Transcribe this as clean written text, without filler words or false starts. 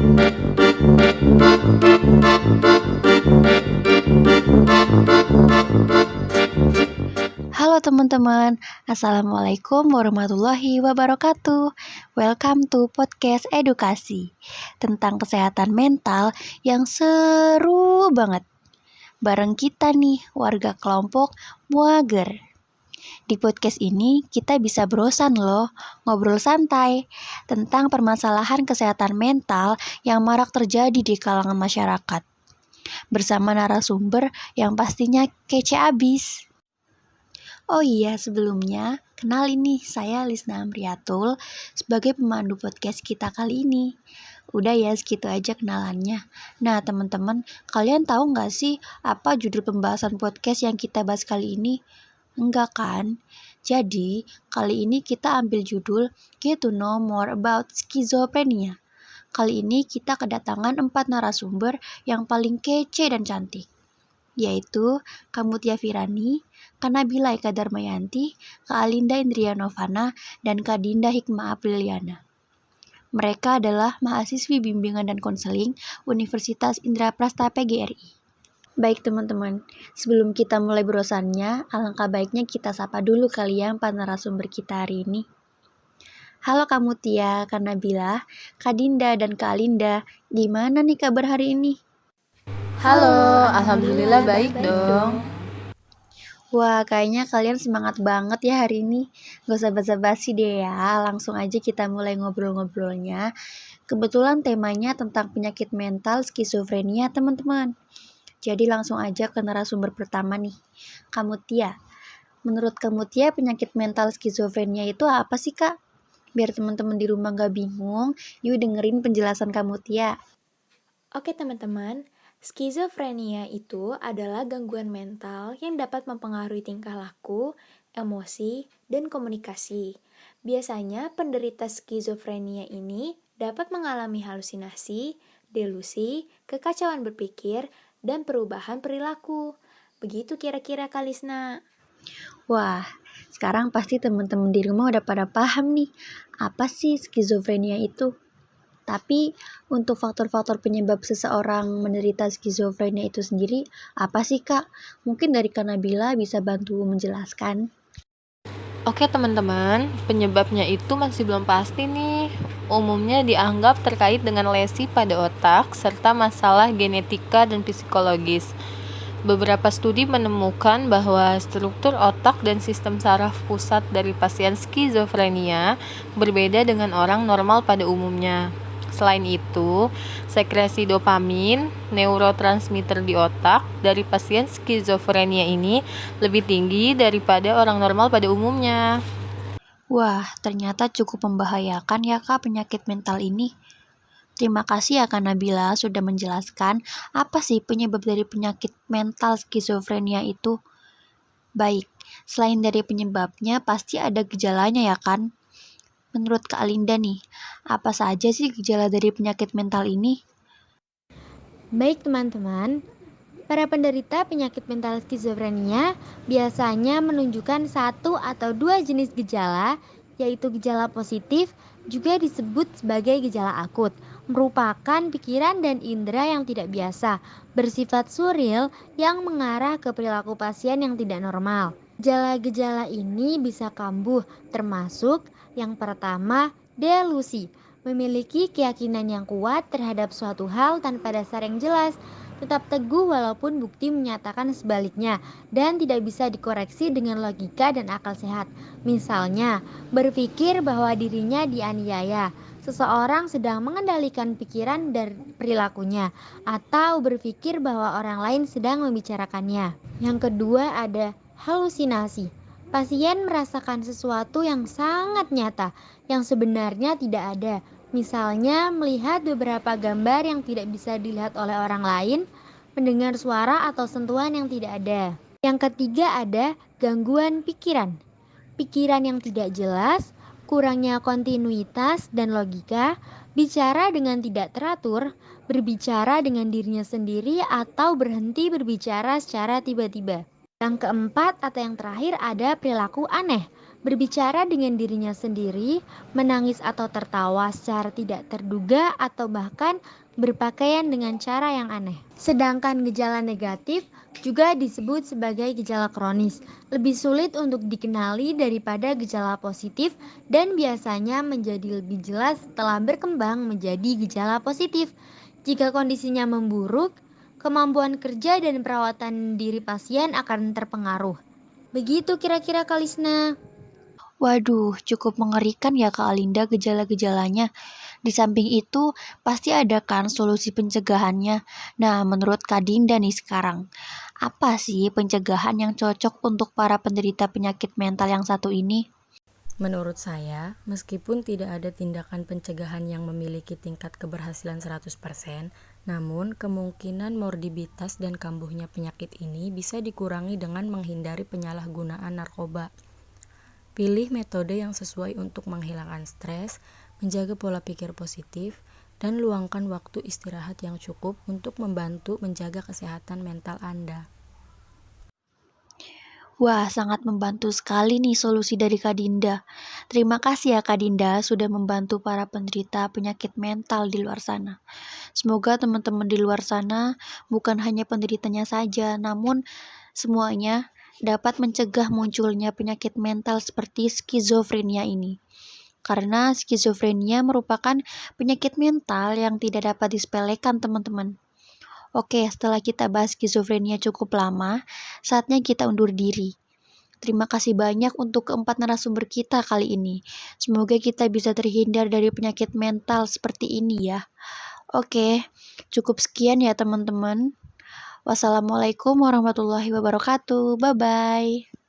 Halo teman-teman, Assalamualaikum warahmatullahi wabarakatuh. Welcome to podcast edukasi tentang kesehatan mental yang seru banget. Bareng kita nih, warga kelompok Muager. Di podcast ini kita bisa berusan loh, ngobrol santai tentang permasalahan kesehatan mental yang marak terjadi di kalangan masyarakat. Bersama narasumber yang pastinya kece abis. Oh iya, sebelumnya, kenal ini saya Lisna Amriatul sebagai pemandu podcast kita kali ini. Udah ya, segitu aja kenalannya. Nah, teman-teman, kalian tahu nggak sih apa judul pembahasan podcast yang kita bahas kali ini? Enggak kan? Jadi, kali ini kita ambil judul Get to Know More About Schizophrenia. Kali ini kita kedatangan 4 narasumber yang paling kece dan cantik, yaitu Kamutia Firani, Kanabila Eka Darmayanti, Kak Alinda Indrianovana, dan Kak Dinda Hikmah Apriliana. Mereka adalah mahasiswi bimbingan dan konseling Universitas Indraprasta PGRI. Baik teman-teman, sebelum kita mulai berurusannya, alangkah baiknya kita sapa dulu kalian para narasumber kita hari ini. Halo Kak Mutia, Kak Nabila, Kak Dinda, dan Kak Alinda. Gimana nih kabar hari ini? Halo, alhamdulillah baik dong. Wah, kayaknya kalian semangat banget ya hari ini. Gak usah basa-basi deh ya, langsung aja kita mulai ngobrol-ngobrolnya. Kebetulan temanya tentang penyakit mental skizofrenia teman-teman. Jadi langsung aja ke narasumber pertama nih, Kamutia. Menurut Kamutia, penyakit mental skizofrenia itu apa sih Kak? Biar teman-teman di rumah gak bingung, yuk dengerin penjelasan Kamutia. Oke teman-teman, skizofrenia itu adalah gangguan mental yang dapat mempengaruhi tingkah laku, emosi, dan komunikasi. Biasanya penderita skizofrenia ini dapat mengalami halusinasi, delusi, kekacauan berpikir, dan perubahan perilaku. Begitu kira-kira Kak Lisna. Wah, sekarang pasti teman-teman di rumah udah pada paham nih, apa sih skizofrenia itu? Tapi untuk faktor-faktor penyebab seseorang menderita skizofrenia itu sendiri, apa sih Kak? Mungkin dari Kak Nabila bisa bantu menjelaskan. Oke teman-teman, penyebabnya itu masih belum pasti nih. Umumnya dianggap terkait dengan lesi pada otak serta masalah genetika dan psikologis. Beberapa studi menemukan bahwa struktur otak dan sistem saraf pusat dari pasien skizofrenia berbeda dengan orang normal pada umumnya. Selain itu, sekresi dopamin, neurotransmitter di otak dari pasien skizofrenia ini lebih tinggi daripada orang normal pada umumnya. Wah, ternyata cukup membahayakan ya Kak penyakit mental ini. Terima kasih ya Kak Nabila sudah menjelaskan apa sih penyebab dari penyakit mental skizofrenia itu. Baik, selain dari penyebabnya pasti ada gejalanya ya kan? Menurut Kak Alinda nih, apa saja sih gejala dari penyakit mental ini? Baik teman-teman, para penderita penyakit mental skizofrenia biasanya menunjukkan satu atau dua jenis gejala, yaitu gejala positif, juga disebut sebagai gejala akut, merupakan pikiran dan indera yang tidak biasa, bersifat surreal yang mengarah ke perilaku pasien yang tidak normal. Gejala-gejala ini bisa kambuh, termasuk yang pertama, delusi, memiliki keyakinan yang kuat terhadap suatu hal tanpa dasar yang jelas, tetap teguh walaupun bukti menyatakan sebaliknya, dan tidak bisa dikoreksi dengan logika dan akal sehat. Misalnya, berpikir bahwa dirinya dianiaya, seseorang sedang mengendalikan pikiran dan perilakunya, atau berpikir bahwa orang lain sedang membicarakannya. Yang kedua ada halusinasi. Pasien merasakan sesuatu yang sangat nyata, yang sebenarnya tidak ada. Misalnya melihat beberapa gambar yang tidak bisa dilihat oleh orang lain, mendengar suara atau sentuhan yang tidak ada. Yang ketiga ada gangguan pikiran. Pikiran yang tidak jelas, kurangnya kontinuitas dan logika, bicara dengan tidak teratur, berbicara dengan dirinya sendiri atau berhenti berbicara secara tiba-tiba. Yang keempat atau yang terakhir ada perilaku aneh, berbicara dengan dirinya sendiri, menangis atau tertawa secara tidak terduga, atau bahkan berpakaian dengan cara yang aneh. Sedangkan gejala negatif juga disebut sebagai gejala kronis, lebih sulit untuk dikenali daripada gejala positif dan biasanya menjadi lebih jelas setelah berkembang menjadi gejala positif. Jika kondisinya memburuk, kemampuan kerja dan perawatan diri pasien akan terpengaruh. Begitu kira-kira Kalisna. Waduh, cukup mengerikan ya Kak Alinda gejala-gejalanya. Di samping itu, pasti ada kan solusi pencegahannya. Nah, menurut Kak Dinda nih sekarang, apa sih pencegahan yang cocok untuk para penderita penyakit mental yang satu ini? Menurut saya, meskipun tidak ada tindakan pencegahan yang memiliki tingkat keberhasilan 100%, namun kemungkinan morbiditas dan kambuhnya penyakit ini bisa dikurangi dengan menghindari penyalahgunaan narkoba. Pilih metode yang sesuai untuk menghilangkan stres, menjaga pola pikir positif, dan luangkan waktu istirahat yang cukup untuk membantu menjaga kesehatan mental Anda. Wah, sangat membantu sekali nih solusi dari Kak Dinda. Terima kasih ya Kak Dinda sudah membantu para penderita penyakit mental di luar sana. Semoga teman-teman di luar sana bukan hanya penderitanya saja, namun semuanya dapat mencegah munculnya penyakit mental seperti skizofrenia ini. Karena skizofrenia merupakan penyakit mental yang tidak dapat disepelekan, teman-teman. Oke, setelah kita bahas skizofrenia cukup lama, saatnya kita undur diri. Terima kasih banyak untuk keempat narasumber kita kali ini. Semoga kita bisa terhindar dari penyakit mental seperti ini ya. Oke, cukup sekian ya teman-teman. Wassalamualaikum warahmatullahi wabarakatuh. Bye-bye.